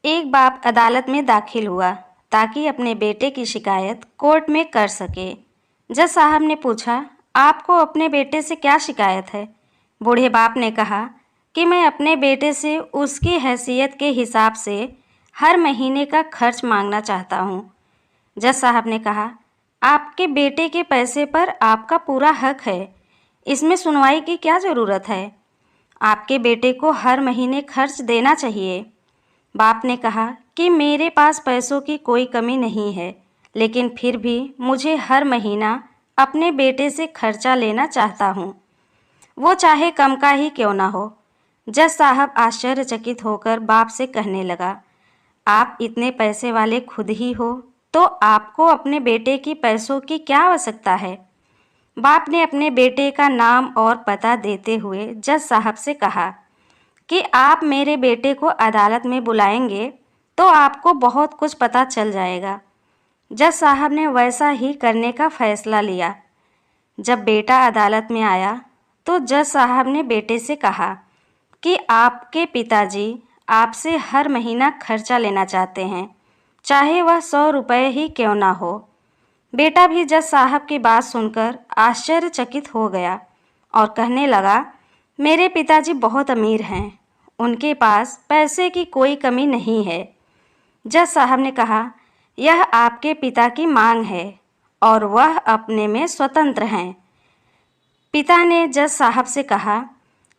एक बाप अदालत में दाखिल हुआ ताकि अपने बेटे की शिकायत कोर्ट में कर सके। जज साहब ने पूछा, आपको अपने बेटे से क्या शिकायत है? बूढ़े बाप ने कहा कि मैं अपने बेटे से उसकी हैसियत के हिसाब से हर महीने का खर्च मांगना चाहता हूँ। जज साहब ने कहा, आपके बेटे के पैसे पर आपका पूरा हक है, इसमें सुनवाई की क्या ज़रूरत है? आपके बेटे को हर महीने खर्च देना चाहिए। बाप ने कहा कि मेरे पास पैसों की कोई कमी नहीं है, लेकिन फिर भी मुझे हर महीना अपने बेटे से खर्चा लेना चाहता हूँ, वो चाहे कम का ही क्यों ना हो। जज साहब आश्चर्यचकित होकर बाप से कहने लगा, आप इतने पैसे वाले खुद ही हो, तो आपको अपने बेटे की पैसों की क्या आवश्यकता है? बाप ने अपने बेटे का नाम और पता देते हुए जज साहब से कहा कि आप मेरे बेटे को अदालत में बुलाएंगे तो आपको बहुत कुछ पता चल जाएगा। जज साहब ने वैसा ही करने का फैसला लिया। जब बेटा अदालत में आया तो जज साहब ने बेटे से कहा कि आपके पिताजी आपसे हर महीना खर्चा लेना चाहते हैं, चाहे वह 100 रुपये ही क्यों ना हो। बेटा भी जज साहब की बात सुनकर आश्चर्यचकित हो गया और कहने लगा, मेरे पिताजी बहुत अमीर हैं, उनके पास पैसे की कोई कमी नहीं है। जज साहब ने कहा, यह आपके पिता की मांग है और वह अपने में स्वतंत्र हैं। पिता ने जज साहब से कहा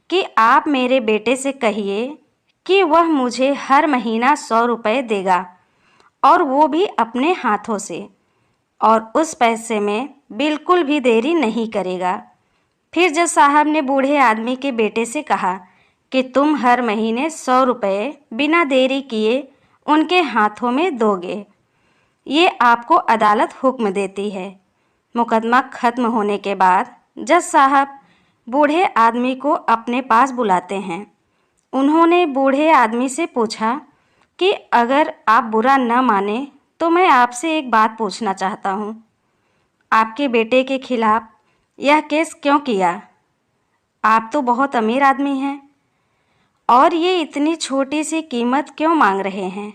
कि आप मेरे बेटे से कहिए कि वह मुझे हर महीना 100 रुपये देगा, और वो भी अपने हाथों से, और उस पैसे में बिल्कुल भी देरी नहीं करेगा। फिर जज साहब ने बूढ़े आदमी के बेटे से कहा कि तुम हर महीने 100 रुपये बिना देरी किए उनके हाथों में दोगे। ये आपको अदालत हुक्म देती है। मुकदमा खत्म होने के बाद जज साहब बूढ़े आदमी को अपने पास बुलाते हैं। उन्होंने बूढ़े आदमी से पूछा कि अगर आप बुरा न माने तो मैं आपसे एक बात पूछना चाहता हूँ। आपके बेटे के खिलाफ यह केस क्यों किया? आप तो बहुत अमीर आदमी हैं, और ये इतनी छोटी सी कीमत क्यों मांग रहे हैं?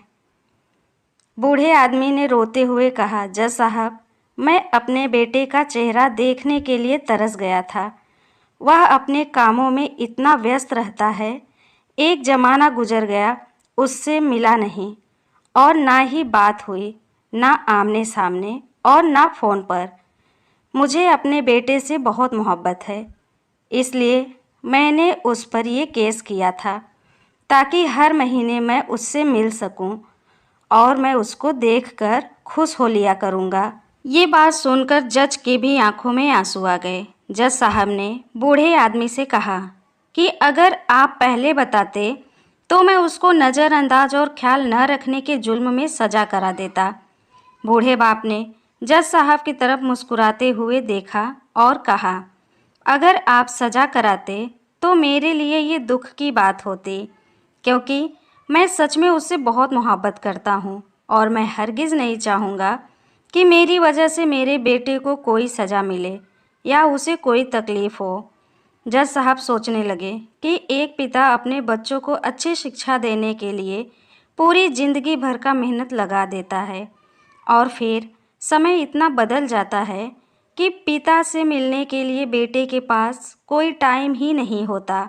बूढ़े आदमी ने रोते हुए कहा, जज साहब, मैं अपने बेटे का चेहरा देखने के लिए तरस गया था। वह अपने कामों में इतना व्यस्त रहता है, एक ज़माना गुजर गया उससे मिला नहीं, और ना ही बात हुई, ना आमने सामने और ना फ़ोन पर। मुझे अपने बेटे से बहुत मोहब्बत है, इसलिए मैंने उस पर ये केस किया था ताकि हर महीने मैं उससे मिल सकूं और मैं उसको देखकर खुश हो लिया करूंगा। ये बात सुनकर जज की भी आंखों में आंसू आ गए। जज साहब ने बूढ़े आदमी से कहा कि अगर आप पहले बताते तो मैं उसको नज़रअंदाज और ख्याल न रखने के जुल्म में सज़ा करा देता। बूढ़े बाप ने जज साहब की तरफ मुस्कुराते हुए देखा और कहा, अगर आप सज़ा कराते तो मेरे लिए ये दुख की बात होती, क्योंकि मैं सच में उससे बहुत मोहब्बत करता हूँ और मैं हरगिज़ नहीं चाहूँगा कि मेरी वजह से मेरे बेटे को कोई सज़ा मिले या उसे कोई तकलीफ़ हो। जज साहब सोचने लगे कि एक पिता अपने बच्चों को अच्छी शिक्षा देने के लिए पूरी ज़िंदगी भर का मेहनत लगा देता है, और फिर समय इतना बदल जाता है कि पिता से मिलने के लिए बेटे के पास कोई टाइम ही नहीं होता,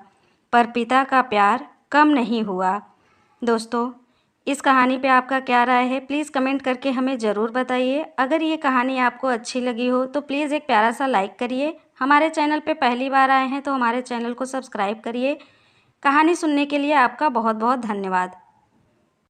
पर पिता का प्यार कम नहीं हुआ। दोस्तों, इस कहानी पे आपका क्या राय है? प्लीज़ कमेंट करके हमें ज़रूर बताइए। अगर ये कहानी आपको अच्छी लगी हो तो प्लीज़ एक प्यारा सा लाइक करिए। हमारे चैनल पे पहली बार आए हैं तो हमारे चैनल को सब्सक्राइब करिए। कहानी सुनने के लिए आपका बहुत बहुत धन्यवाद।